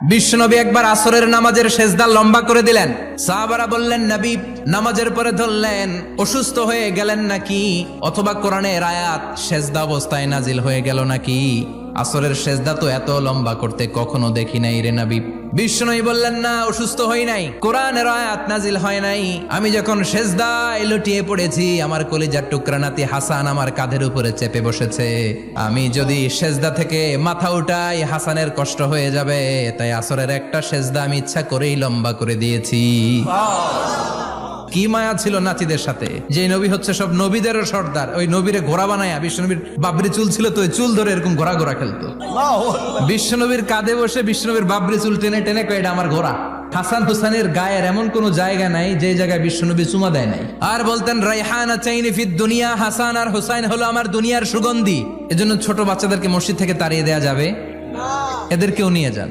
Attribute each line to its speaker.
Speaker 1: বিশ্বনবী একবার আসরের নামাজের সেজদা লম্বা করে দিলেন। সাহাবারা বললেন, নবী নামাজের পরে ধরলেন অসুস্থ হয়ে গেলেন নাকি, অথবা কোরআনের আয়াত সেজদা অবস্থায় নাজিল হয়ে গেল নাকি? আসরের সেজদা তো এত লম্বা করতে কখনো দেখি নাই রে নবী। বিশ্বনবী বললেন, না, অসুস্থ হই নাই, কোরআনের আয়াত নাজিল হয় নাই। আমি যখন সেজদায় লুটিয়ে পড়েছি, আমার কলিজার টুকরা নাতি হাসান আমার কাঁধের উপরে চেপে বসেছে। আমি যদি সেজদা থেকে মাথা উঠাই হাসানের কষ্ট হয়ে যাবে, তাই আসরের একটা সেজদা আমি ইচ্ছা করেই লম্বা করে দিয়েছি। কি মায়া ছিল নাতিদের সাথে, যে নবী হচ্ছে সব নবীদেরও সর্দার। ওই নবীরে ঘোড়া বানায়, বিশ্বনবীর বাবরি চুল ছিল তো ওই চুল ধরে এরকম ঘোড়া ঘোড়া খেলতো। বিশ্বনবীর কাঁধে বসে বিশ্বনবীর বাবরি চুল টেনে টেনে কয়, এটা আমার ঘোড়া। হাসান হুসাইনের গায়ের এমন কোন জায়গা নাই যে জায়গায় বিশ্বনবী চুমা দেয় নাই। আর বলতেন, রাইহানা চাইনি ফিদ দুনিয়া, হাসান আর হুসাইন হলো আমার দুনিয়ার সুগন্ধি। এজন্য ছোট বাচ্চাদেরকে মসজিদ থেকে তাড়িয়ে দেয়া যাবে, এদেরকেও নিয়ে যান।